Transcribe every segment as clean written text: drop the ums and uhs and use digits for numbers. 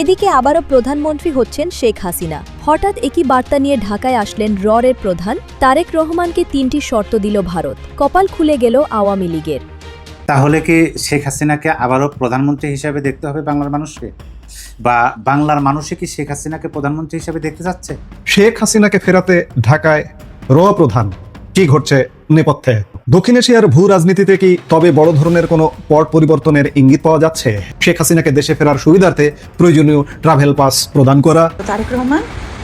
এদিকে আবারও প্রধানমন্ত্রী হচ্ছেন শেখ হাসিনা। হঠাৎ একই বার্তা নিয়ে ঢাকায় আসলেন র-এর প্রধান তারেক রহমানকে ৩টি শর্ত দিল ভারত। কপাল খুলে গেল আওয়ামী লীগের। তাহলে কি শেখ হাসিনাকে আবারও প্রধানমন্ত্রী হিসেবে দেখতে হবে বাংলার মানুষকে, বা বাংলার মানুষে কি শেখ হাসিনাকে প্রধানমন্ত্রী হিসেবে দেখতে যাচ্ছে? শেখ হাসিনাকে ফেরাতে ঢাকায় র প্রধান, কি ঘটছে নেপথ্যে? দক্ষিণ এশিয়ার ভূ রাজনীতিতে কি তবে বড় ধরনের কোনো পট পরিবর্তনের ইঙ্গিত পাওয়া যাচ্ছে? শেখ হাসিনাকে দেশে ফেরার সুবিধার্থে প্রয়োজনীয় ট্রাভেল পাস প্রদান করা। তারেক রহমান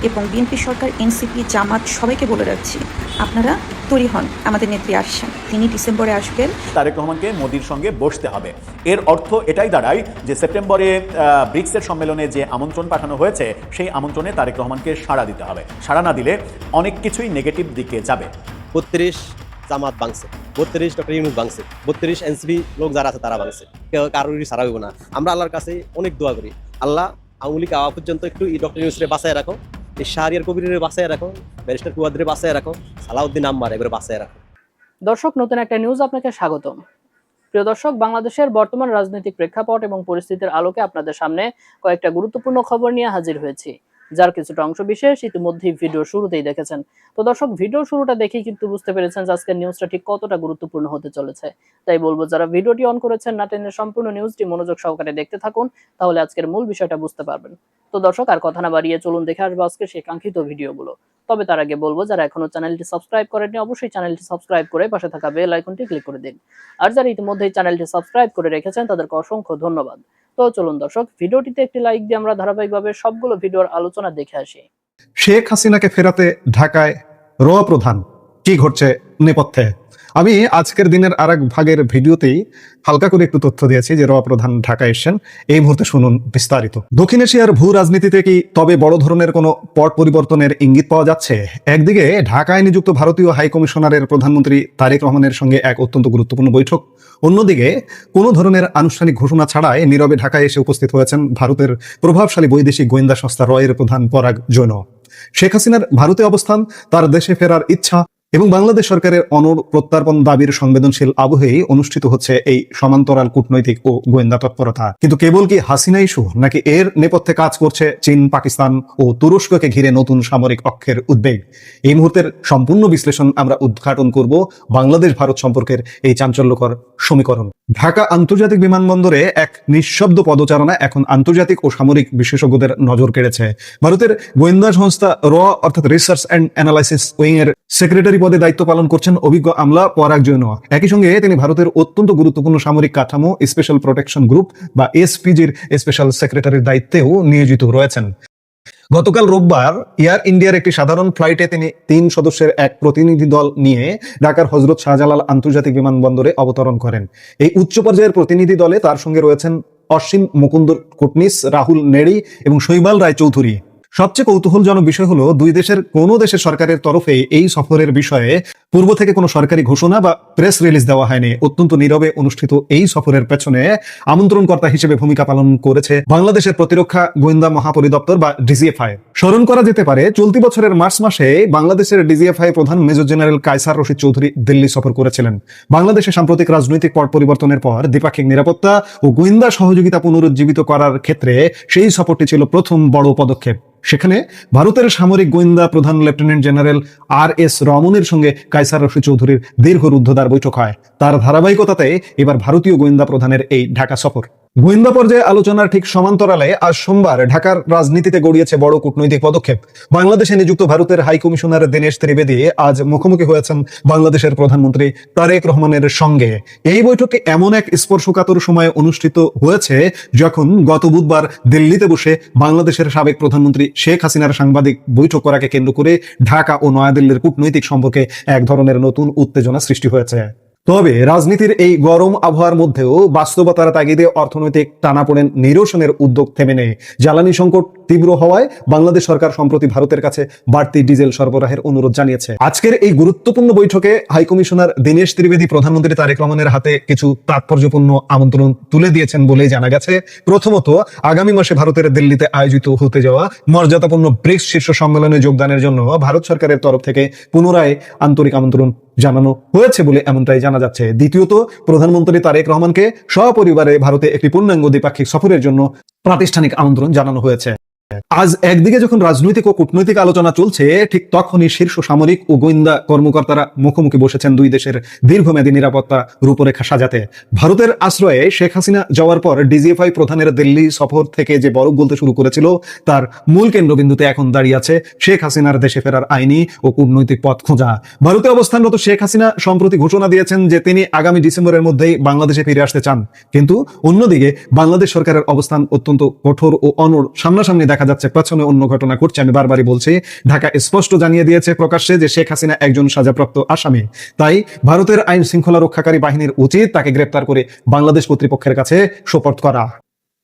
এবং বিএনপি সরকার, এনসিপি, জামাত সবাইকে বলে রাখছি, আপনারা তৈরি হন, আমাদের নেত্রী আসছেন, তিনি ডিসেম্বরে আসবেন। তারেক রহমানকে মোদির সঙ্গে বসতে হবে। এর অর্থ এটাই দাঁড়ায় যে সেপ্টেম্বরে ব্রিক্সের সম্মেলনে যে আমন্ত্রণ পাঠানো হয়েছে সেই আমন্ত্রণে তারেক রহমানকে সাড়া দিতে হবে। সাড়া না দিলে অনেক কিছুই নেগেটিভ দিকে যাবে। ৩২ জামাত ভাঙছে, 32 ডক্টর ইউনূস ভাঙছে, 32 এনসিপি লোক যারা আছে তারা ভাঙছে, কেউ কারোরই সারা হইব না। আমরা আল্লাহর কাছে অনেক দোয়া করি, আল্লাহ আওয়ামী লীগ আওয়া পর্যন্ত একটু ডক্টর ইউনূসরে বাঁচায় রাখো, এই শাহরিয়ার কবিরের বাঁচায় রাখো, ব্যারিস্টার কুয়াদ্রে বাঁচায় রাখো, সালাউদ্দিন আম্মার এবারে বাঁচায় রাখো। দর্শক, নতুন একটা নিউজ আপনাকে স্বাগতম। প্রিয় দর্শক, বাংলাদেশের বর্তমান রাজনৈতিক প্রেক্ষাপট এবং পরিস্থিতির আলোকে আপনাদের সামনে কয়েকটা গুরুত্বপূর্ণ খবর নিয়ে হাজির হয়েছি, যার কিছুটা অংশ বিশেষ ইতিমধ্যেই ভিডিও শুরুতেই দেখেছেন। তো দর্শক, ভিডিও শুরুটা দেখেই কিন্তু বুঝতে পেরেছেন যে আজকের নিউজটা ঠিক কতটা গুরুত্বপূর্ণ হতে চলেছে। তাই বলবো, যারা ভিডিওটি অন করেছেন না টেনে সম্পূর্ণ নিউজটি মনোযোগ সহকারে দেখতে থাকুন, তাহলে আজকের মূল বিষয়টা বুঝতে পারবেন। তো দর্শক, আর কথা না বাড়িয়ে চলুন দেখে আসবো আজকে সেই কাঙ্ক্ষিত ভিডিওগুলো। তবে তার আগে বলবো, যারা এখনো চ্যানেলটি সাবস্ক্রাইব করেননি অবশ্যই চ্যানেলটি সাবস্ক্রাইব করে পাশে থাকা বেল আইকনটি ক্লিক করে দিন। আর যারা ইতিমধ্যেই চ্যানেলটি সাবস্ক্রাইব করে রেখেছেন তাদেরকে অসংখ্য ধন্যবাদ। তো চলুন দর্শক, ভিডিওটিতে একটি লাইক দিয়ে আমরা ধারাবাহিকভাবে সবগুলো ভিডিওর আলোচনা দেখে আসি। শেখ হাসিনাকে ফেরাতে ঢাকায় র প্রধান, কি ঘটছে নেপথ্যে? আমি আজকের দিনের আরেক ভাগের ভিডিওতেই হালকা করে একটু তথ্য দিয়েছি যে র প্রধান ঢাকায় এসেছেন। এই মুহূর্তে শুনুন বিস্তারিত। দক্ষিণ এশিয়ার ভূ রাজনীতিতে কি তবে বড় ধরনের কোনো পট পরিবর্তনের ইঙ্গিত পাওয়া যাচ্ছে? একদিকে ঢাকায় নিযুক্ত ভারতীয় হাই কমিশনারের প্রধানমন্ত্রী তারেক রহমানের সঙ্গে এক অত্যন্ত গুরুত্বপূর্ণ বৈঠক, অন্যদিকে কোনো ধরনের আনুষ্ঠানিক ঘোষণা ছাড়াই নীরবে ঢাকায় এসে উপস্থিত হয়েছেন ভারতের প্রভাবশালী বৈদেশিক গোয়েন্দা সংস্থা র-এর প্রধান পরাগ জৈন। শেখ হাসিনার ভারতে অবস্থান, তার দেশে ফেরার ইচ্ছা এবং বাংলাদেশ সরকারের প্রত্যার্পণ দাবির সংবেদনশীল আবহেই অনুষ্ঠিত হচ্ছে এই সমান্তরাল কূটনৈতিক ও গোয়েন্দা তৎপরতা। কিন্তু কেবল কি হাসিনা ইস্যু, নাকি এর নেপথ্যে কাজ করছে চীন, পাকিস্তান ও তুরস্ককে ঘিরে নতুন সামরিক অক্ষের উদ্বেগ? এই মুহূর্তের সম্পূর্ণ বিশ্লেষণ আমরা উদ্ঘাটন করব বাংলাদেশ ভারত সম্পর্কের এই চাঞ্চল্যকর সমীকরণ। ঢাকা আন্তর্জাতিক বিমানবন্দরে এক নিঃশব্দ পদচারণা এখন আন্তর্জাতিক ও সামরিক বিশেষজ্ঞদের নজর কেড়েছে। ভারতের গোয়েন্দা সংস্থা র অর্থাৎ রিসার্চ অ্যান্ড অ্যানালাইসিস উইং এর সেক্রেটারি পদে দায়িত্ব পালন করছেন অভিজ্ঞ আমলা পরাগ জৈন। একই সঙ্গে তিনি ভারতের অত্যন্ত গুরুত্বপূর্ণ সামরিক কাঠামো স্পেশাল প্রোটেকশন গ্রুপ বা এসপিজির স্পেশাল সেক্রেটারির দায়িত্বেও নিয়োজিত রয়েছেন। গতকাল রোববার এয়ার ইন্ডিয়ার একটি সাধারণ ফ্লাইটে তিনি 3 সদস্যের এক প্রতিনিধি দল নিয়ে ঢাকার হযরত শাহজালাল আন্তর্জাতিক বিমানবন্দরে অবতরণ করেন। এই উচ্চ পর্যায়ের প্রতিনিধি দলে তার সঙ্গে রয়েছেন অসীম মুকুন্দ কোটনিস, রাহুল নেড়ি এবং শৈবাল রায় চৌধুরী। সবচেয়ে কৌতূহলজনক বিষয় হলো, দুই দেশের কোনো দেশের সরকারের তরফে এই সফরের বিষয়ে পূর্ব থেকে কোনো সরকারি ঘোষণা বা প্রেস রিলিজ দেওয়া হয়নি। অত্যন্ত নীরবে অনুষ্ঠিত এই সফরের পেছনে আমন্ত্রণকর্তা হিসেবে ভূমিকা পালন করেছে বাংলাদেশের প্রতিরক্ষা গোয়েন্দা মহাপরিদপ্তর বা ডিজিএফআই। স্মরণ করা যেতে পারে, চলতি বছরের মার্চ মাসে বাংলাদেশের ডিজিএফআই প্রধান মেজর জেনারেল কায়সার রশিদ চৌধুরী দিল্লি সফর করেছিলেন। বাংলাদেশে সাম্প্রতিক রাজনৈতিক পট পরিবর্তনের পর দ্বিপাক্ষিক নিরাপত্তা ও গোয়েন্দা সহযোগিতা পুনরুজ্জীবিত করার ক্ষেত্রে সেই সফরটি ছিল প্রথম বড় পদক্ষেপ। সেখানে ভারতের সামরিক গোয়েন্দা প্রধান লেফটেন্যান্ট জেনারেল আর.এস. রমনের সঙ্গে কায়সার রশিদ চৌধুরীর দীর্ঘ রুদ্ধদ্বার বৈঠক হয়। তার ধারাবাহিকতাতে এবার ভারতীয় গোয়েন্দা প্রধানের এই ঢাকা সফর। গোয়েন্দা পর্যায়ে আলোচনার ঠিক সমান্তরালে আজ সোমবার ঢাকার রাজনীতিতে গড়িয়েছে বড় কূটনৈতিক পদক্ষেপ। বাংলাদেশে নিযুক্ত ভারতের হাই কমিশনার দীনেশ ত্রিবেদী আজ মুখোমুখি হয়েছেন বাংলাদেশের প্রধানমন্ত্রী তারেক রহমানের সঙ্গে। এই বৈঠকে এমন এক স্পর্শকাতর সময়ে অনুষ্ঠিত হয়েছে যখন গত বুধবার দিল্লিতে বসে বাংলাদেশের সাবেক প্রধানমন্ত্রী শেখ হাসিনার সাংবাদিক বৈঠক করাকে কেন্দ্র করে ঢাকা ও নয়াদিল্লির কূটনৈতিক সম্পর্কে এক ধরনের নতুন উত্তেজনা সৃষ্টি হয়েছে। তবে রাজনীতির এই গরম আবহাওয়ার মধ্যেও বাস্তবতার তাগিদে অর্থনৈতিক টানাপোড়েন নিরসনের উদ্যোগ থেমে নেই। জ্বালানি সংকট, তীব্র হওয়ায় বাংলাদেশ সরকার সম্প্রতি ভারতের কাছে বাড়তি ডিজেল সরবরাহের অনুরোধ জানিয়েছে। আজকের এই গুরুত্বপূর্ণ বৈঠকে হাইকমিশনার দীনেশ ত্রিবেদী প্রধানমন্ত্রী তারেক রহমানের হাতে কিছু তাৎপর্যপূর্ণ আমন্ত্রণ তুলে দিয়েছেন বলেই জানা গেছে। প্রথমত, আগামী মাসে ভারতের দিল্লিতে আয়োজিত হতে যাওয়া মর্যাদাপূর্ণ ব্রিক্স শীর্ষ সম্মেলনে যোগদানের জন্য ভারত সরকারের তরফ থেকে পুনরায় আন্তরিক আমন্ত্রণ জানানো হয়েছে বলে এমনটাই জানা যাচ্ছে। দ্বিতীয়ত, প্রধানমন্ত্রী তারেক রহমানকে সপরিবারে ভারতে একটি পূর্ণাঙ্গ দ্বিপাক্ষিক সফরের জন্য প্রাতিষ্ঠানিক আমন্ত্রণ জানানো হয়েছে। আজ একদিকে যখন রাজনৈতিক ও কূটনৈতিক আলোচনা চলছে, ঠিক তখনই শীর্ষ সামরিক ও গোয়েন্দা কর্মকর্তারা মুখোমুখি বসেছেন দুই দেশের দীর্ঘমেয়াদী নিরাপত্তা রূপরেখা সাজাতে। ভারতের আশ্রয়ে শেখ হাসিনা যাওয়ার পর ডিজিএফআই প্রধানের দিল্লি সফর থেকে যে বরফ গলতে শুরু করেছিল, তার মূল কেন্দ্রবিন্দুতে এখন দাঁড়িয়ে আছে শেখ হাসিনার দেশে ফেরার আইনি ও কূটনৈতিক পথ খোঁজা। ভারতে অবস্থানরত শেখ হাসিনা সম্প্রতি ঘোষণা দিয়েছেন যে তিনি আগামী ডিসেম্বরের মধ্যেই বাংলাদেশে ফিরে আসতে চান। কিন্তু অন্যদিকে বাংলাদেশ সরকারের অবস্থান অত্যন্ত কঠোর ও অনড়। সামনাসামনি দেখা যাচ্ছে পেছনে অন্য ঘটনা ঘটছে। আমি বারবারই বলছি, ঢাকা স্পষ্ট জানিয়ে দিয়েছে প্রকাশ্যে যে শেখ হাসিনা একজন সাজাপ্রাপ্ত আসামি। তাই ভারতের আইন শৃঙ্খলা রক্ষাকারী বাহিনীর উচিত তাকে গ্রেপ্তার করে বাংলাদেশ কর্তৃপক্ষের কাছে সোপর্দ করা।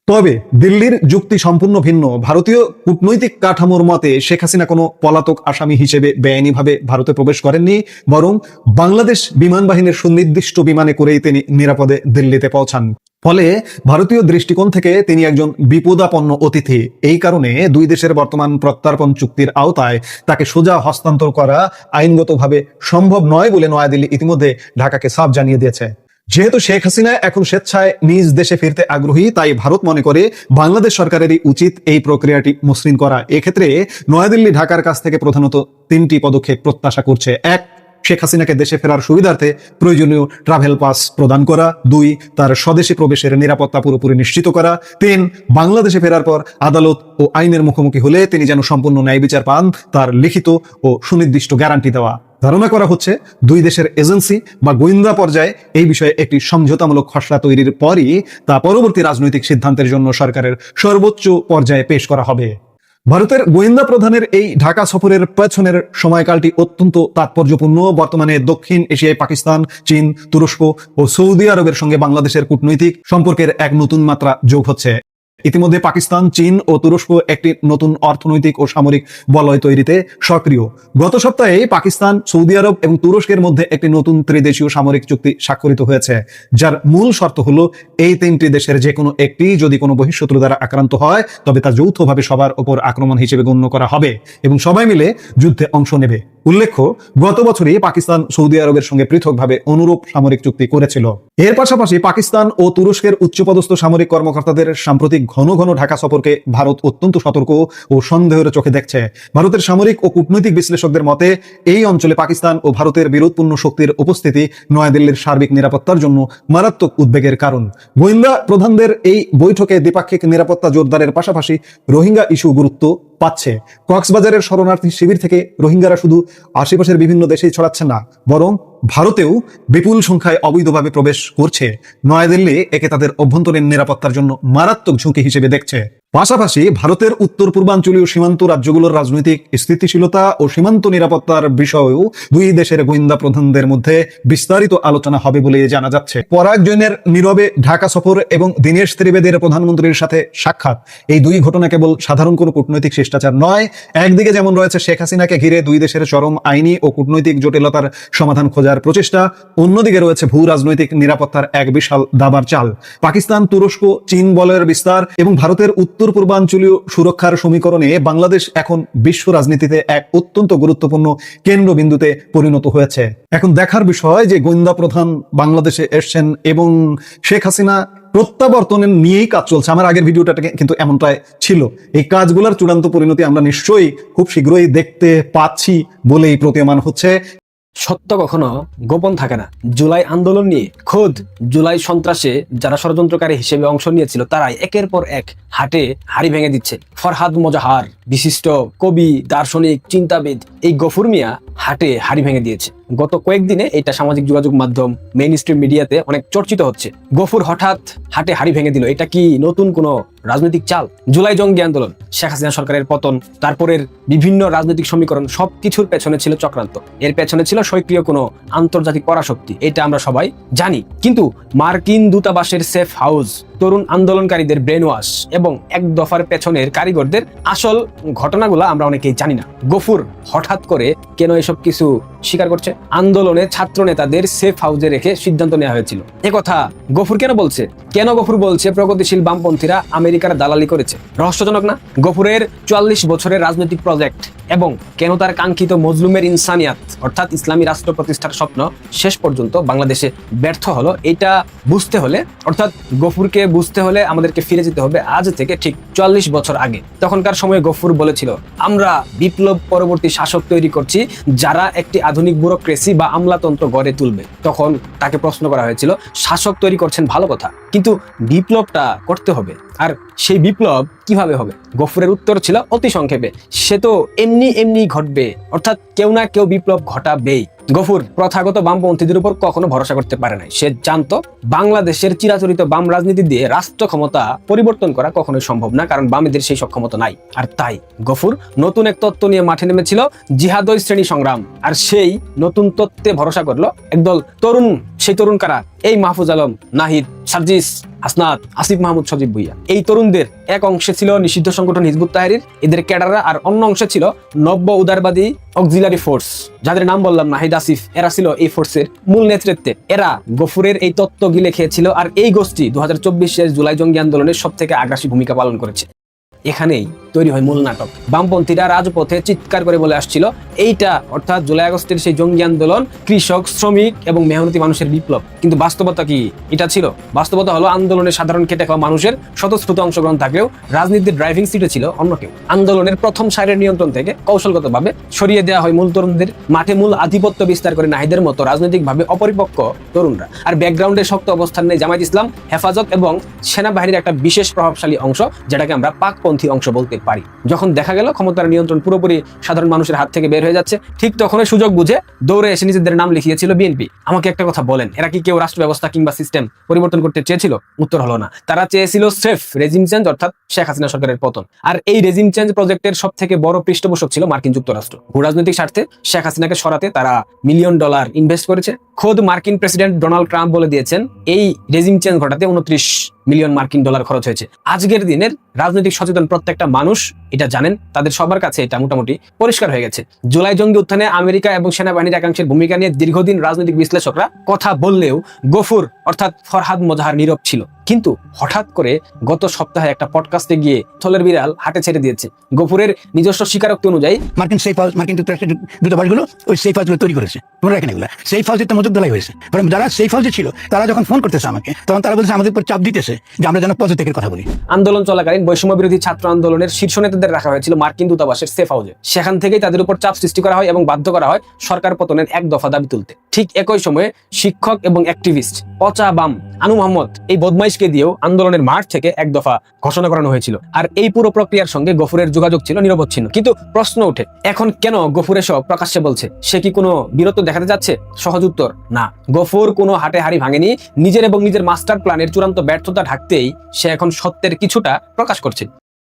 তবে দিল্লির যুক্তি সম্পূর্ণ ভিন্ন। ভারতীয় কূটনৈতিক কাঠামোর মতে শেখ হাসিনা কোনো পলাতক আসামি হিসেবে বেআইনিভাবে ভারতে প্রবেশ করেননি, বরং বাংলাদেশ বিমান বাহিনীর সুনির্দিষ্ট বিমানে করেই তিনি নিরাপদে দিল্লিতে পৌঁছান। ফলে ভারতীয় দৃষ্টিকোণ থেকে তিনি একজন বিপদাপন্ন অতিথি। এই কারণে দুই দেশের বর্তমান প্রত্যর্পণ চুক্তির আওতায় তাকে সোজা হস্তান্তর করা আইনগতভাবে সম্ভব নয় বলে নয়াদিল্লি ইতিমধ্যে ঢাকাকে সাফ জানিয়ে দিয়েছে। যেহেতু শেখ হাসিনা এখন স্বেচ্ছায় নিজ দেশে ফিরতে আগ্রহী, তাই ভারত মনে করে বাংলাদেশ সরকারেরই উচিত এই প্রক্রিয়াটি মসৃণ করা। এক্ষেত্রে নয়াদিল্লি ঢাকার কাছ থেকে প্রধানত 3টি পদক্ষেপ প্রত্যাশা করছে। 1, শেখ হাসিনাকে দেশে ফেরার সুবিধার্থে প্রয়োজনীয় ট্রাভেল পাস প্রদান করা। 2, তার স্বদেশী প্রবেশের নিরাপত্তা পুরোপুরি নিশ্চিত করা। 3, বাংলাদেশে ফেরার পর আদালত ও আইনের মুখোমুখি হলে তিনি যেন সম্পূর্ণ ন্যায় বিচার পান, তার লিখিত ও সুনির্দিষ্ট গ্যারান্টি দেওয়া। ধারণা করা হচ্ছে দুই দেশের এজেন্সি বা গোয়েন্দা পর্যায়ে এই বিষয়ে একটি সমঝোতামূলক খসড়া তৈরির পরই তা পরবর্তী রাজনৈতিক সিদ্ধান্তের জন্য সরকারের সর্বোচ্চ পর্যায়ে পেশ করা হবে। ভারতের গোয়েন্দা প্রধানের এই ঢাকা সফরের পেছনের সময়কালটি অত্যন্ত তাৎপর্যপূর্ণ। বর্তমানে দক্ষিণ এশিয়ায় পাকিস্তান, চীন, তুরস্ক ও সৌদি আরবের সঙ্গে বাংলাদেশের কূটনৈতিক সম্পর্কের এক নতুন মাত্রা যোগ হচ্ছে। ইতিমধ্যে পাকিস্তান, চীন ও তুরস্ক একটি নতুন অর্থনৈতিক ও সামরিক বলয় তৈরিতে সক্রিয়। গত সপ্তাহে পাকিস্তান, সৌদি আরব এবং তুরস্কের মধ্যে একটি নতুন ত্রিদেশীয় সামরিক চুক্তি স্বাক্ষরিত হয়েছে, যার মূল শর্ত হলো এই 3টি দেশের যে কোনো একটি যদি কোনো বহিঃশত্রু দ্বারা আক্রান্ত হয়, তবে তা যৌথভাবে সবার উপর আক্রমণ হিসেবে গণ্য করা হবে এবং সবাই মিলে যুদ্ধে অংশ নেবে। উল্লেখ্য, গত বছরই পাকিস্তান সৌদি আরবের সঙ্গে পৃথকভাবে অনুরূপ সামরিক চুক্তি করেছিল। এর পাশাপাশি পাকিস্তান ও তুরস্কের উচ্চপদস্থ সামরিক কর্মকর্তাদের সাম্প্রতিক ঘন ঘন ঢাকা সফরকে ভারত অত্যন্ত সতর্ক ও সন্দেহের চোখে দেখছে। ভারতের সামরিক ও কূটনৈতিক বিশ্লেষকদের মতে এই অঞ্চলে পাকিস্তান ও ভারতের বিরোধপূর্ণ শক্তির উপস্থিতি নয়াদিল্লির সার্বিক নিরাপত্তার জন্য মারাত্মক উদ্বেগের কারণ। গোয়েন্দা প্রধানদের এই বৈঠকে দ্বিপাক্ষিক নিরাপত্তা জোরদারের পাশাপাশি রোহিঙ্গা ইস্যু গুরুত্ব পাচ্ছে। কক্সবাজারের শরণার্থী শিবির থেকে রোহিঙ্গারা শুধু আশেপাশের বিভিন্ন দেশেই ছড়াচ্ছে না, বরং ভারতেও বিপুল সংখ্যায় অবৈধভাবে প্রবেশ করছে। নয়াদিল্লি একে তাদের অভ্যন্তরীণ নিরাপত্তার জন্য মারাত্মক ঝুঁকি হিসেবে দেখছে। পাশাপাশি ভারতের উত্তর পূর্বাঞ্চলীয় সীমান্ত রাজ্যগুলোর রাজনৈতিক স্থিতিশীলতা ও সীমান্ত নিরাপত্তার বিষয়েও দুই দেশের গোয়েন্দা প্রধানদের মধ্যে বিস্তারিত আলোচনা হবে বলে জানা যাচ্ছে। পরাগ জৈনের নীরবে ঢাকা সফর এবং দীনেশ ত্রিবেদীর প্রধানমন্ত্রীর সাথে সাক্ষাৎ, এই দুই ঘটনা কেবল সাধারণ কোনো কূটনৈতিক শিষ্টাচার নয়। একদিকে যেমন রয়েছে শেখ হাসিনাকে ঘিরে দুই দেশের চরম আইনি ও কূটনৈতিক জটিলতার সমাধান খোঁজার প্রচেষ্টা, অন্যদিকে রয়েছে ভূ রাজনৈতিক নিরাপত্তার এক বিশাল দাবার চাল। পাকিস্তান, তুরস্ক, চীন বলয়ের বিস্তার এবং ভারতের উত্তর পূর্বাঞ্চলীয় সুরক্ষার সমীকরণে বাংলাদেশ এখন বিশ্ব রাজনীতিতে এক অত্যন্ত গুরুত্বপূর্ণ কেন্দ্রবিন্দুতে পরিণত হয়েছে। এখন দেখার বিষয় যে গোয়েন্দা প্রধান বাংলাদেশে এসছেন এবং শেখ হাসিনা প্রত্যাবর্তনের নিয়েই কাজ চলছে। আমার আগের ভিডিওটা কিন্তু এমনটাই ছিল। এই কাজগুলোর চূড়ান্ত পরিণতি আমরা নিশ্চয়ই খুব শীঘ্রই দেখতে পাচ্ছি বলেই প্রতীয়মান হচ্ছে। সত্য কখনো গোপন থাকে না। জুলাই আন্দোলন নিয়ে খোদ জুলাই সন্ত্রাসে যারা ষড়যন্ত্রকারী হিসেবে অংশ নিয়েছিল, তারাই একের পর এক হাড়ি ভেঙে দিচ্ছে। ফরহাদ মোজাহার, বিশিষ্ট কবি, দার্শনিক, চিন্তাবিদ এই গফুর মিয়া হাটে হাড়ি ভেঙে দিয়েছে। গত কয়েকদিনে এটা সামাজিক যোগাযোগ মাধ্যম, মেইন স্ট্রিম মিডিয়াতে অনেক চর্চিত হচ্ছে। গফুর হঠাৎ হাটে হাড়ি ভেঙে দিল, এটা কি নতুন কোনো রাজনৈতিক চাল? জুলাই জঙ্গি আন্দোলন, শেখ হাসিনা সরকারের পতন, তারপরের বিভিন্ন রাজনৈতিক সমীকরণ সবকিছুর পেছনে ছিল চক্রান্ত। এর পেছনে ছিল সক্রিয় কোনো আন্তর্জাতিক পরাশক্তি, এটা আমরা সবাই জানি। কিন্তু মার্কিন দূতাবাসের সেফ হাউস, তরুণ আন্দোলনকারীদের ব্রেন ওয়াশ এবং এক দফার পেছনের কারিগরদের আসল ঘটনাগুলো আমরা অনেকেই জানি না। গফুর হঠাৎ করে কেন এসব কিছু স্বীকার করছে? আন্দোলনে ছাত্র নেতাদের সেফ হাউসে রেখে সিদ্ধান্ত নেওয়া হয়েছিল, একথা গফুর কেন বলছে? কেন গফুর বলছে প্রগতিশীল বামপন্থীরা আমেরিকার দালালি করেছে? রহস্যজনক না? গফুরের 44 বছরের রাজনৈতিক প্রজেক্ট এবং কেন তার কাঙ্ক্ষিত মজলুমের ইনসানিয়াত অর্থাৎ ইসলামী রাষ্ট্র প্রতিষ্ঠার স্বপ্ন শেষ পর্যন্ত বাংলাদেশে ব্যর্থ হলো, এটা বুঝতে হলে, অর্থাৎ গফুরকে বুঝতে হলে আমাদেরকে ফিরে যেতে হবে আজ থেকে ঠিক 44 বছর আগে। তখনকার সময়ে গফুর বলেছিল, আমরা বিপ্লব পরবর্তী শাসক তৈরি করছি যারা একটি আধুনিক ব্যুরোক্রেসি বা আমলাতন্ত্র গড়ে তুলবে। তখন তাকে প্রশ্ন করা হয়েছিল, শাসক তৈরি করছেন ভালো কথা, কিন্তু বিপ্লবটা করতে হবে, আর সেই বিপ্লব কিভাবে হবে? গফুরের উত্তর ছিল অতি সংক্ষেপে, সে তো এমনি এমনি ঘটবে, অর্থাৎ কেউ না কেউ বিপ্লব ঘটাবেই। গফুর প্রথাগত বামপন্থীদের উপর কখনো ভরসা করতে পারে নাই। সে জানতো বাংলাদেশের চিরাচরিত বাম রাজনীতি দিয়ে রাষ্ট্র ক্ষমতা পরিবর্তন করা কখনোই সম্ভব না, কারণ বামেদের সেই সক্ষমতা নাই। আর তাই গফুর নতুন এক তত্ত্ব নিয়ে মাঠে নেমেছিল, জিহাদই শ্রেণী সংগ্রাম। আর সেই নতুন তত্ত্বে ভরসা করলো একদল তরুণ। সেই তরুণ কারা? এই মাহফুজ আলম, নাহিদ, সার্জিস, হাসনাত, আসিফ মাহমুদ, সজীব ভুইয়া। এই তরুণদের এক অংশে ছিল নিষিদ্ধ সংগঠন হিজবুত তাহরির, এদের ক্যাডাররা, আর অন্য অংশে ছিল নব্য উদারবাদী অক্সিলারি ফোর্স, যাদের নাম বললাম, নাহিদ, আসিফ, এরা ছিল এই ফোর্সের মূল নেতৃত্বে। এরা গফুরের এই তত্ত্ব গিলে খেয়েছিল, আর এই গোষ্ঠী 2024 জুলাই জঙ্গি আন্দোলনের সব থেকে আগ্রাসী ভূমিকা পালন করেছে। এখানেই তৈরি হয় মূল নাটক। বামপন্থীরা রাজপথে চিৎকার করে বলে আসছিল, এইটা অর্থাৎ জুলাই আগস্টের সেই জঙ্গি আন্দোলন কৃষক, শ্রমিক এবং মেহনতি মানুষের বিপ্লব। কিন্তু বাস্তবতা কি এটা ছিল? বাস্তবতা হলো আন্দোলনের সাধারণ খেটে খাওয়া মানুষের স্বতঃস্ফূর্ত অংশগ্রহণ থাকলেও রাজনীতির ড্রাইভিং সিটে ছিল অন্য কেউ। আন্দোলনের প্রথম সারির নিয়ন্ত্রণ থেকে কৌশলগতভাবে সরিয়ে দেওয়া হয় মূল তরুণদের, মাঠে মূল আধিপত্য বিস্তার করে নাহিদের মতো রাজনৈতিকভাবে অপরিপক্ক তরুণরা। আর ব্যাকগ্রাউন্ডে শক্ত অবস্থান নেই জামায়াত ইসলাম, হেফাজত এবং সেনাবাহিনীর একটা বিশেষ প্রভাবশালী অংশ, যেটাকে আমরা পাকপন্থী অংশ বলতে পারি। যখন দেখা গেল ক্ষমতার নিয়ন্ত্রণ পুরোপুরি সাধারণ মানুষের হাত থেকে বের হয়ে যাচ্ছে, ঠিক তখনই সুযোগ বুঝে দৌড়ে এসে নিজেদের নাম লিখিয়েছিল বিএনপি। আমাকে একটা কথা বলেন, এরা কি কেউ রাষ্ট্র ব্যবস্থা কিংবা সিস্টেম পরিবর্তন করতে চেয়েছিল? উত্তর হলো না। তারা চেয়েছিল স্রেফ রেজিম চেঞ্জ, অর্থাৎ শেখ হাসিনা সরকারের পতন। আর এই রেজিম চেঞ্জ প্রজেক্টের সব থেকে বড় পৃষ্ঠপোষক ছিল মার্কিন যুক্তরাষ্ট্র। ভূরাজনৈতিক স্বার্থে শেখ হাসিনাকে সরাতে তারা $1 মিলিয়ন ইনভেস্ট করেছে। খোদ মার্কিন প্রেসিডেন্ট ডোনাল্ড ট্রাম্প বলে দিয়েছেন, এই রেজিম চেঞ্জ ঘটাতে $29 মিলিয়ন খরচ হয়েছে। আজকের দিনের রাজনৈতিক সচেতন প্রত্যেকটা মানুষ এটা জানেন, তাদের সবার কাছে এটা মোটামুটি পরিষ্কার হয়ে গেছে। জুলাই জঙ্গি উত্থানে আমেরিকা এবং সেনাবাহিনীর একাংশের ভূমিকা নিয়ে দীর্ঘদিন রাজনৈতিক বিশ্লেষকরা কথা বললেও গফুর অর্থাৎ ফরহাদ মোজাহার নীরব ছিল। কিন্তু হঠাৎ করে গত সপ্তাহে একটা পডকাস্টে গিয়ে থলের বিড়াল হাটে ছেড়ে দিয়েছে। গফুরের নিজস্ব স্বীকারোক্তি অনুযায়ী মার্কিন সেফ হাউস, মার্কিন যুক্তরাষ্ট্রের দূতাবাসগুলো ওই সেফ হাউসগুলো তৈরি করেছে। তোমরা রাখেন এগুলো সেফ হাউসের তো মজুদ দলাই হয়েছে। কারণ যারা সেফ হাউসে ছিল তারা যখন ফোন করতেছে আমাকে, তখন তারা বলছে আমাদের উপর চাপ দিতেছে যে আমরা যেন পদত্যাগের কথা বলি। আন্দোলন চলাকালীন বৈষম্য বিরোধী ছাত্র আন্দোলনের শীর্ষ নেতাদের রাখা হয়েছিল মার্কিন দূতাবাসের সেফ হাউসে। সেখান থেকেই তাদের উপর চাপ সৃষ্টি করা হয় এবং বাধ্য করা হয় সরকার পতনের এক দফা দাবি তুলতে। ঠিক একই সময়ে শিক্ষক এবং অ্যাক্টিভিস্ট পচা বাম আনু মোহাম্মদ এই বদমাইশকে দিয়েও আন্দোলনের মাঠ থেকে এক দফা ঘোষণা করানো হয়েছিল। আর এই পুরো প্রক্রিয়ার সঙ্গে গফুরের যোগাযোগ ছিল নিরবচ্ছিন্ন। কিন্তু প্রশ্ন ওঠে, এখন কেন গফুর এসব প্রকাশ্যে বলছে? সে কি কোনো বীরত্ব দেখাতে যাচ্ছে? সহজ উত্তর, না। গফুর কোনো হাটে হাড়ি ভাঙেনি। নিজের এবং নিজের মাস্টার প্ল্যানের চূড়ান্ত ব্যর্থতা ঢাকতেই সে এখন সত্যের কিছুটা প্রকাশ করছে।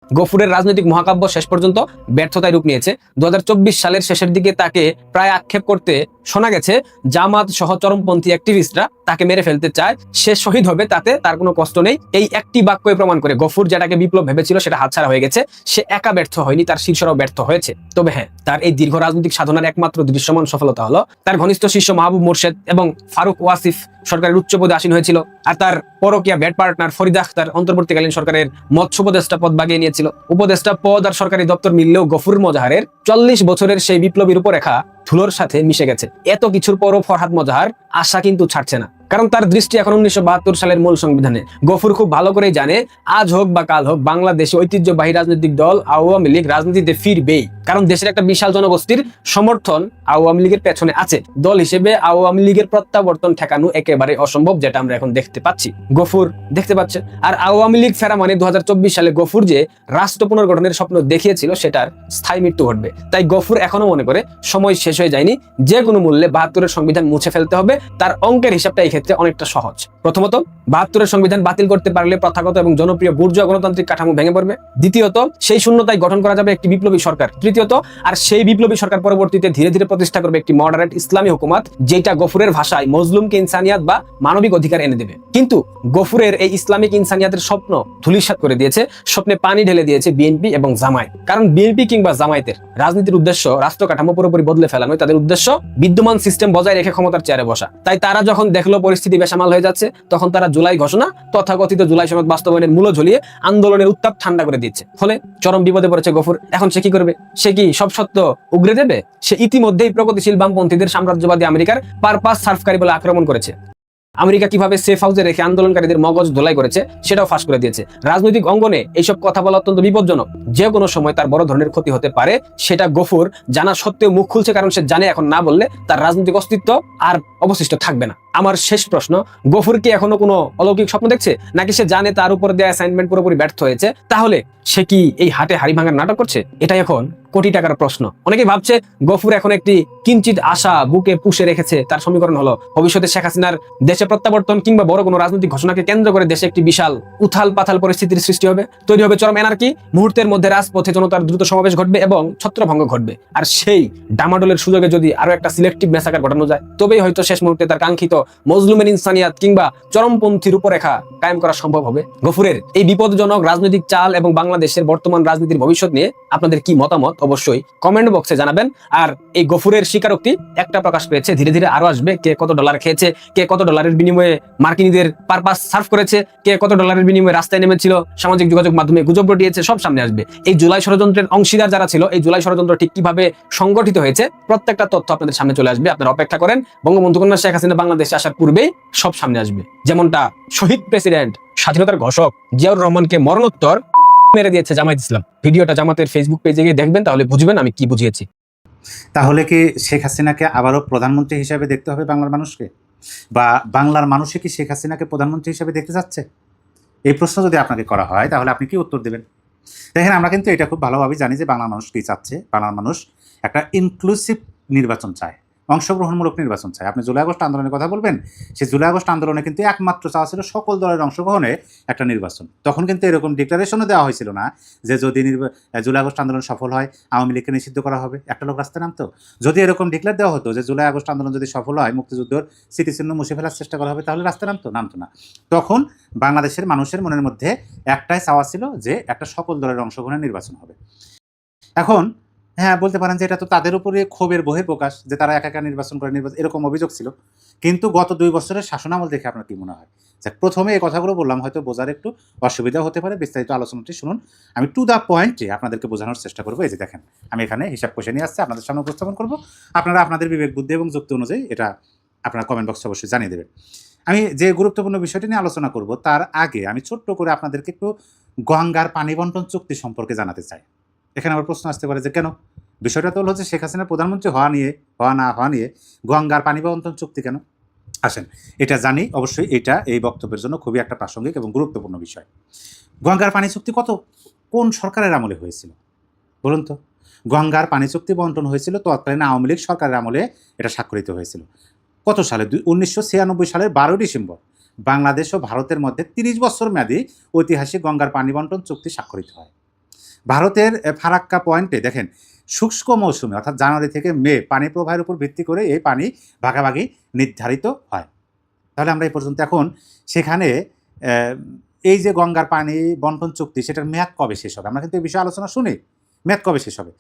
গফুরের রাজনৈতিক মহাকাব্য শেষ পর্যন্ত ব্যর্থতায় রূপ নিয়েছে। 2024 সালের শেষের দিকে তাকে প্রায় আক্ষেপ করতে শোনা গেছে জামাত সহ চরমপন্থী অ্যাক্টিভিস্টরা তাকে মেরে ফেলতে চায়, সে শহীদ হবে, তাতে তার কোনো কষ্ট নেই। এই একটি বাক্যই প্রমাণ করে গফুর যেটাকে বিপ্লব ভেবেছিল সেটা হাতছাড়া হয়ে গেছে। সে একা ব্যর্থ হয়নি, তার শীর্ষরাও ব্যর্থ হয়েছে। তবে হ্যাঁ, তার এই দীর্ঘ রাজনৈতিক সাধনার একমাত্র দৃশ্যমান সফলতা হলো তার ঘনিষ্ঠ শিষ্য মাহবুব মোর্শেদ এবং ফারুক ওয়াসিফ সরকারের উচ্চ পদে আসীন হয়েছিল। আর তার পরকীয়া ব্যাট পার্টনার ফরিদা আখতার অন্তর্বর্তীকালীন সরকারের মৎস্য উপদেষ্টা পদ বাগিয়ে নিয়েছিল। উপদেষ্টা পদ আর সরকারি দপ্তর মিললেও গফুর মোজাহারের 40 বছরের সেই বিপ্লবী রূপরেখা ধুলোর সাথে মিশে গেছে। এত কিছুর পরও ফরহাদ মোজাহার আশা কিন্তু ছাড়ছে না। কারণ তার দৃষ্টি এখন 1972 সালের মূল সংবিধানে। গফুর খুব ভালো করেই জানে আজ হোক বা কাল হোক বাংলাদেশে ঐতিহ্যবাহী রাজনৈতিক দল আওয়ামী লীগ রাজনীতিতে ফিরবেই, কারণ দেশের একটা বিশাল জনগোষ্ঠীর সমর্থন আওয়ামী লীগের পেছনে আছে। দল হিসেবে আওয়ামী লীগের প্রত্যাবর্তন ঠেকানো একেবারে অসম্ভব, যেটা আমরা এখন দেখতে পাচ্ছি, গফুর দেখতে পাচ্ছে। আর আওয়ামী লীগ ফেরা মানে 2024 সালে গফুর যে রাষ্ট্র পুনর্গঠনের স্বপ্ন দেখিয়েছিল সেটার স্থায়ী মৃত্যু ঘটবে। তাই গফুর এখনো মনে করে সময় শেষ হয়ে যায়নি, যে কোনো মূল্যে 72-এর সংবিধান মুছে ফেলতে হবে। তার অঙ্কের হিসাবটা এই ক্ষেত্রে অনেকটা সহজ। প্রথমত, 72-এর সংবিধান বাতিল করতে পারলে প্রথাগত এবং জনপ্রিয় বুর্জোয়া গণতান্ত্রিক কাঠামো ভেঙে পড়বে। দ্বিতীয়ত, সেই শূন্যতায় গঠন করা যাবে একটি বিপ্লবী সরকার। তৃতীয়ত, আর সেই বিপ্লবী সরকার পরবর্তীতে ধীরে ধীরে প্রতিষ্ঠা করবে একটি মডারেট ইসলামী হুকুমত, যেটা গফুরের ভাষায় মজলুমকে ইনসানিয়াত বা মানবিক অধিকার এনে দেবে। কিন্তু গফুরের এই ইসলামিক ইনসানিয়াতের স্বপ্ন ধূলিসাৎ করে দিয়েছে, স্বপ্নে পানি ঢেলে দিয়েছে বিএনপি এবং জামায়াত। কারণ বিএনপি কিংবা জামায়াতের রাজনীতির উদ্দেশ্য রাষ্ট্র কাঠামো পুরোপুরি বদলে ফেলানো, তাদের উদ্দেশ্য বিদ্যমান সিস্টেম বজায় রেখে ক্ষমতার চেয়ারে বসা। তাই তারা যখন দেখলো পরিস্থিতি বেসামাল হয়ে যাচ্ছে, তখন তারা জুলাই ঘোষণা, তথাকথিত জুলাই সনদ বাস্তবায়নের মূল্য ঝুলিয়ে আন্দোলনের উত্তাপ ঠান্ডা করে দিচ্ছে। ফলে চরম বিপদে পড়েছে গফুর। এখন সে কি করবে? সে কি সব সত্য উগরে দেবে? সে ইতিমধ্যেই প্রগতিশীল বামপন্থীদের সাম্রাজ্যবাদী আমেরিকার পারপাস সার্ভকারী বলে আক্রমণ করেছে। আমেরিকা কিভাবে সেফ হাউসে রেখে আন্দোলনকারীদের মগজ ধোলাই করেছে সেটাও ফাঁস করে দিয়েছে। রাজনৈতিক অঙ্গনে এইসব কথা বলা অত্যন্ত বিপজ্জনক, যে কোনো সময় তার বড় ধরনের ক্ষতি হতে পারে। সেটা গফুর জানা সত্ত্বেও মুখ খুলছে, কারণ সে জানে এখন না বললে তার রাজনৈতিক অস্তিত্ব আর অবশিষ্ট থাকবে না। আমার শেষ প্রশ্ন, গফুর কি এখনো কোনো অলৌকিক স্বপ্ন দেখছে, নাকি সে জানে তার উপর দেওয়া অ্যাসাইনমেন্ট পুরোপুরি ব্যর্থ হয়েছে? তাহলে সে কি এই হাটে হাড়ি ভাঙার নাটক করছে? এটাই এখন কোটি টাকার প্রশ্ন। অনেকে ভাবছে গফুর এখন একটি কিঞ্চিত আশা বুকে পুষে রেখেছে। তার সমীকরণ হলো ভবিষ্যতে শেখ হাসিনার দেশে প্রত্যাবর্তন কিংবা বড় কোনো রাজনৈতিক ঘোষণাকে কেন্দ্র করে দেশে একটি বিশাল উথাল পাথাল পরিস্থিতির সৃষ্টি হবে, তৈরি হবে চরম এনার্কি। মুহূর্তের মধ্যে রাজপথে জনতার দ্রুত সমাবেশ ঘটবে এবং ছত্রভঙ্গ ঘটবে। আর সেই ডামাডোলের সুযোগে যদি আরো একটা সিলেক্টিভ ম্যাসাকার ঘটানো যায়, তবেই হয়তো শেষ মুহূর্তে তার কাঙ্ক্ষিত মজলুমের ইনসানিয়াত কিংবা চরমপন্থী রূপরেখা কায়েম করা সম্ভব হবে। গফুরের এই বিপদজনক রাজনৈতিক চাল এবং বাংলাদেশের বর্তমান রাজনীতির ভবিষ্যৎ নিয়ে আপনাদের কি মতামত অবশ্যই কমেন্ট বক্সে জানাবেন। আর এই গফুরের স্বীকারোক্তি একটা প্রকাশ পেয়েছে, ধীরে ধীরে আরো আসবে। কে কত ডলার খেয়েছে, কে কত ডলারের বিনিময়ে মার্কিনীদের পারপাস সার্ভ করেছে, কে কত ডলারের বিনিময়ে রাস্তায় নেমেছিল, সামাজিক যোগাযোগ মাধ্যমে গুজব রটিয়েছে, সব সামনে আসবে। এই জুলাই ষড়যন্ত্রের অংশীদার যারা ছিল, এই জুলাই ষড়যন্ত্র ঠিক কিভাবে সংগঠিত হয়েছে, প্রত্যেকটা তথ্য আপনাদের সামনে চলে আসবে। আপনারা অপেক্ষা করেন। বঙ্গবন্ধু কন্যা শেখ হাসিনা বাংলাদেশে আসার পূর্বেই সব সামনে আসবে। যেমনটা শহীদ প্রেসিডেন্ট স্বাধীনতার ঘোষক জিয়াউর রহমানকে মরণোত্তর মেরে দিয়েছে জামায়াত ইসলাম। ভিডিওটা জামাতের ফেসবুক পেজে গিয়ে দেখবেন, তাহলে বুঝবেন আমি কি বুঝিয়েছি। তাহলে কি শেখ হাসিনাকে আবারও প্রধানমন্ত্রী হিসাবে দেখতে হবে বাংলার মানুষকে, বা বাংলার মানুষে কি শেখ হাসিনাকে প্রধানমন্ত্রী হিসাবে দেখতে চাচ্ছে? এই প্রশ্ন যদি আপনাকে করা হয়, তাহলে আপনি কি উত্তর দেবেন? দেখেন, আমরা কিন্তু এটা খুব ভালোভাবে জানি যে বাংলার মানুষ কি চাচ্ছে। বাংলার মানুষ একটা ইনক্লুসিভ নির্বাচন চায়, অংশগ্রহণমূলক নির্বাচন চায়। আপনি জুলাই আগস্ট আন্দোলনের কথা বলবেন, সেই জুলাই আগস্ট আন্দোলনে কিন্তু একমাত্র চাওয়া ছিল সকল দলের অংশগ্রহণে একটা নির্বাচন। তখন কিন্তু এরকম ডিক্লারেশনও দেওয়া হয়েছিল না যে যদি জুলাই আগস্ট আন্দোলন সফল হয় আওয়ামী লীগকে নিষিদ্ধ করা হবে, একটা লোক রাস্তায় নামতো। যদি এরকম ডিক্লেয়ার দেওয়া হতো যে জুলাই আগস্ট আন্দোলন যদি সফল হয় মুক্তিযুদ্ধের স্মৃতিচিহ্ন মুছে ফেলার চেষ্টা করা হবে, তাহলে রাস্তায় নামতো না। তখন বাংলাদেশের মানুষের মনের মধ্যে একটাই চাওয়া ছিল যে একটা সকল দলের অংশগ্রহণের নির্বাচন হবে। এখন হ্যাঁ, বলতে পারেন যে এটা তো তাদের উপরে ক্ষোভের বহিঃপ্রকাশ, যে তারা একা নির্বাচন করে, এরকম অভিযোগ ছিল। কিন্তু গত 2 বছরের শাসনামল দেখে আপনার কি মনে হয়? প্রথমে এই কথাগুলো বললাম, হয়তো বোঝার একটু অসুবিধা হতে পারে। বিস্তারিত আলোচনাটি শুনুন, আমি টু দ্য পয়েন্টে আপনাদেরকে বোঝানোর চেষ্টা করবো। এই যে দেখেন, আমি এখানে হিসাব কষে নিয়ে আসছি, আপনাদের সামনে উপস্থাপন করবো। আপনারা আপনাদের বিবেক বুদ্ধি এবং যুক্তি অনুযায়ী এটা আপনারা কমেন্ট বক্সে অবশ্যই জানিয়ে দেবেন। আমি যে গুরুত্বপূর্ণ বিষয়টি নিয়ে আলোচনা করব, তার আগে আমি ছোট্ট করে আপনাদেরকে একটু গঙ্গার পানি বন্টন চুক্তি সম্পর্কে জানাতে চাই। এখানে আমার প্রশ্ন আসতে পারে যে কেন? বিষয়টা তো হচ্ছে শেখ হাসিনার প্রধানমন্ত্রী হওয়া না হওয়া নিয়ে গঙ্গার পানি বন্টন চুক্তি কেন? আসেন, এটা জানি। অবশ্যই এটা এই বক্তব্যের জন্য খুবই একটা প্রাসঙ্গিক এবং গুরুত্বপূর্ণ বিষয়। গঙ্গার পানি চুক্তি কোন সরকারের আমলে হয়েছিল বলুন তো? গঙ্গার পানি চুক্তি বন্টন হয়েছিল তৎকালীন আওয়ামী লীগ সরকারের আমলে। এটা স্বাক্ষরিত হয়েছিল কত সালে? 1996 সালের 12 ডিসেম্বর বাংলাদেশ ও ভারতের মধ্যে 30 বছর মেয়াদী ঐতিহাসিক গঙ্গার পানি বন্টন চুক্তি স্বাক্ষরিত হয়। ভারতের ফারাক্কা পয়েন্টে দেখেন, শুষ্ক মৌসুমে অর্থাৎ জানুয়ারি থেকে মে পানি প্রবাহের উপর ভিত্তি করে এই পানি ভাগাভাগি নির্ধারিত হয়। তাহলে আমরা এই পর্যন্ত এখন সেখানে এই যে গঙ্গার পানি বন্টন চুক্তি, সেটার মেয়াদ কবে শেষ হবে? আমরা কিন্তু এই বিষয়ে আলোচনা শুনি। মেয়াদ কবে শেষ হবে?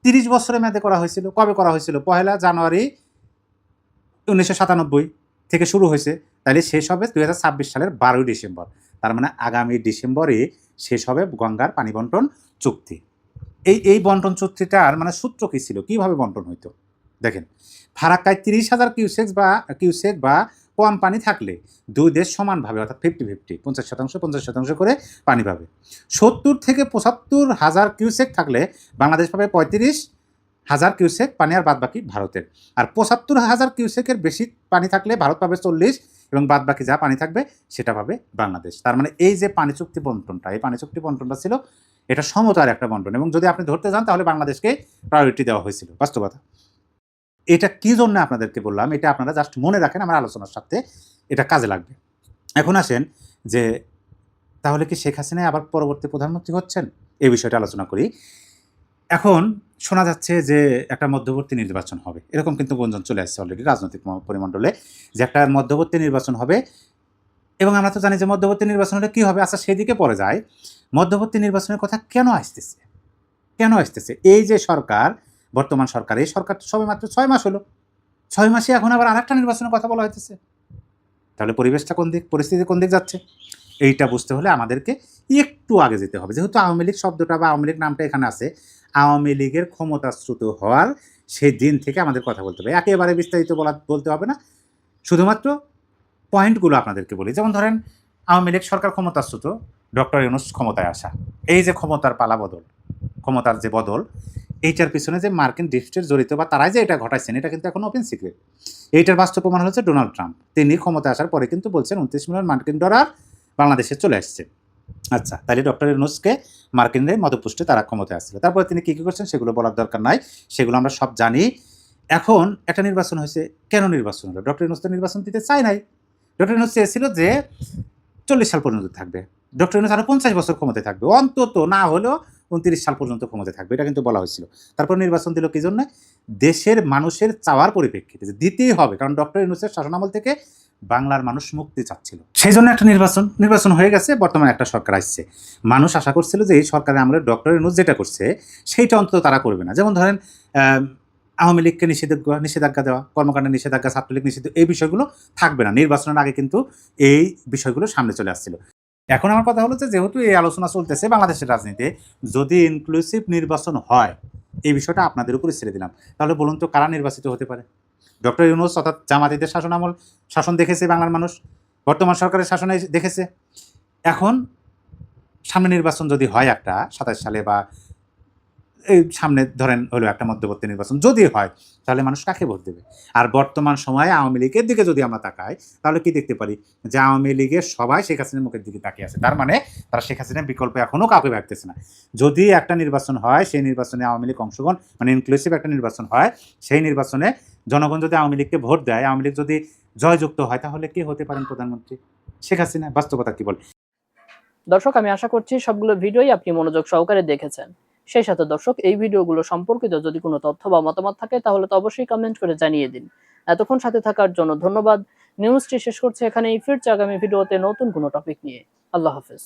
30 বছরের মেয়াদে করা হয়েছিল। কবে করা হয়েছিল? 1 জানুয়ারি 1997 থেকে শুরু হয়েছে। তাহলে শেষ হবে 2026 সালের 12 ডিসেম্বর। তার মানে আগামী ডিসেম্বরে শেষ হবে গঙ্গার পানি বন্টন চুক্তি। এই বন্টন চুক্তিটার মানে সূত্র কী ছিল? কীভাবে বন্টন হইতো? দেখেন, ফারাক্কায় 30,000 কিউসেক বা কম পানি থাকলে দুই দেশ সমানভাবে অর্থাৎ 50-50 50% করে পানি পাবে। 70 থেকে 75 হাজার কিউসেক থাকলে বাংলাদেশ পাবে 35,000 কিউসেক পানি, আর বাদবাকি ভারতের। আর 75,000 কিউসেকের বেশি পানি থাকলে ভারত পাবে 40 এবং বাদবাকি যা পানি থাকবে সেটা পাবে বাংলাদেশ। তার মানে এই যে পানি চুক্তি বন্টনটা, এই পানি চুক্তি বন্টনটা ছিল এটা সমতার একটা বন্টন, এবং যদি আপনি ধরতে যান তাহলে বাংলাদেশকে প্রায়োরিটি দেওয়া হয়েছিল বাস্তবতা। এটা কি জন্য আপনাদেরকে বললাম, এটা আপনারা জাস্ট মনে রাখেন, আমার আলোচনার সাথে এটা কাজে লাগবে। এখন আসেন যে তাহলে কি শেখ হাসিনা আবার পরবর্তী প্রধানমন্ত্রী হচ্ছেন, এই বিষয়টা আলোচনা করি। এখন শোনা যাচ্ছে যে একটা মধ্যবর্তী নির্বাচন হবে, এরকম কিন্তু গুঞ্জন চলে আসছে অলরেডি রাজনৈতিক পরিমণ্ডলে, যে একটা মধ্যবর্তী নির্বাচন হবে। এবং আমরা তো জানি যে মধ্যবর্তী নির্বাচন হলে কী হবে, আচ্ছা সেদিকে পরে যায়। মধ্যবর্তী নির্বাচনের কথা কেন আসতেছে? এই যে সরকার, বর্তমান সরকার, এই সরকার তো সবে মাত্র 6 মাস হলো, 6 মাসে এখন আবার আরেকটা নির্বাচনের কথা বলা হইতেছে। তাহলে পরিবেশটা কোন দিক, পরিস্থিতি কোন দিক যাচ্ছে, এইটা বুঝতে হলে আমাদেরকে একটু আগে যেতে হবে। যেহেতু আওয়ামী লীগ শব্দটা বা আওয়ামী লীগ নামটা এখানে আছে, আওয়ামী লীগের ক্ষমতাচ্যুত হওয়ার সেই দিন থেকে আমাদের কথা বলতে হবে। একেবারে বিস্তারিত বলতে হবে না, শুধুমাত্র পয়েন্টগুলো আপনাদেরকে বলি। যেমন ধরেন আওয়ামী লীগ সরকার ক্ষমতাচ্যুত, ডক্টর ইউনূস ক্ষমতায় আসা, এই যে ক্ষমতার পালা বদল, ক্ষমতার যে বদল, এইটার পিছনে যে মার্কিন ডিস্ট্রিক্ট জড়িত বা তারাই যে এটা ঘটাইছেন, এটা কিন্তু এখন ওপেন সিক্রেট। এইটার বাস্তব প্রমাণ হচ্ছে ডোনাল্ড ট্রাম্প। তিনি ক্ষমতায় আসার পরে কিন্তু বলছেন 29 মিলিয়ন মার্কিন ডলার বাংলাদেশে চলে আসছে। আচ্ছা, তাহলে ডক্টর ইউনূসকে মার্কিনদের মদপুষ্টে তারা ক্ষমতায় আসছিল। তারপরে তিনি কী কী করছেন সেগুলো বলার দরকার নাই, সেগুলো আমরা সব জানি। এখন একটা নির্বাচন হয়েছে, কেন নির্বাচন হলো? ডক্টর ইউনূস তো নির্বাচন দিতে চায় নাই। ডক্টর ইউনূস চেয়েছিল যে 40 সাল পর্যন্ত থাকবে, ডক্টর ইউনূস আরও 50 বছর ক্ষমতায় থাকবে, অন্তত না হলেও 29 সাল পর্যন্ত ক্ষমতায় থাকবে, এটা কিন্তু বলা হয়েছিল। তারপর নির্বাচন দিল কি জন্য? দেশের মানুষের চাওয়ার পরিপ্রেক্ষিতে যে দিতেই হবে, কারণ ডক্টর ইউনূসের শাসনামল থেকে বাংলার মানুষ মুক্তি চাচ্ছিল, সেই জন্য একটা নির্বাচন হয়ে গেছে। বর্তমানে একটা সরকার আসছে, মানুষ আশা করছিল যে এই সরকারের আমলে ডক্টর ইউনূস যেটা করছে সেইটা অন্তত তারা করবে না। যেমন ধরেন আওয়ামী লীগকে নিষেধাজ্ঞা দেওয়া, কর্মকাণ্ডের নিষেধাজ্ঞা, ছাত্রলীগ নিষিদ্ধ, এই বিষয়গুলো থাকবে না। নির্বাচনের আগে কিন্তু এই বিষয়গুলো সামনে চলে আসছিল। এখন আমার কথা হলো যে যেহেতু এই আলোচনা চলতেছে বাংলাদেশের রাজনীতিতে, যদি ইনক্লুসিভ নির্বাচন হয়, এই বিষয়টা আপনাদের উপরে ছেড়ে দিলাম, তাহলে বলুন তো কারা নির্বাচিত হতে পারে? ডক্টর ইউনূস অর্থাৎ জামাতিদের শাসন দেখেছে বাংলার মানুষ, বর্তমান সরকারের শাসনে দেখেছে। এখন সামনে নির্বাচন যদি হয় একটা 27 সালে, বা এই সামনে ধরেন হলো একটা মধ্যবর্তী নির্বাচন যদি হয়, তাহলে মানুষ কাকে ভোট দেবে? আর বর্তমান সময়ে আওয়ামী লীগের দিকে যদি আমরা তাকাই, তাহলে কি দেখতে পারি? যে আওয়ামী লীগের সবাই শেখ হাসিনার মুখের দিকে তাকিয়ে আছে। তার মানে তারা শেখ হাসিনার বিকল্প এখনও কাউকে ভাবতেছে না। যদি একটা নির্বাচন হয়, সেই নির্বাচনে আওয়ামী লীগ অংশগ্রহণ, মানে ইনক্লুসিভ একটা নির্বাচন হয়, সেই নির্বাচনে জনগণ যদি আওয়ামী লীগকে ভোট দেয়, আওয়ামী লীগ যদি জয়যুক্ত হয়, তাহলে কে হতে পারেন প্রধানমন্ত্রী? শেখ হাসিনা। বাস্তবতা কি বলে? দর্শক, আমি আশা করছি সবগুলো ভিডিওই আপনি মনোযোগ সহকারে দেখেছেন। সেই সাথে দর্শক, এই ভিডিওগুলো সম্পর্কিত যদি কোনো তথ্য বা মতামত থাকে তাহলে তো অবশ্যই কমেন্ট করে জানিয়ে দিন। এতক্ষণ সাথে থাকার জন্য ধন্যবাদ। নিউজটি শেষ করছে এখানেই, ফিরছে আগামী ভিডিওতে নতুন কোনো টপিক নিয়ে। আল্লাহ হাফেজ।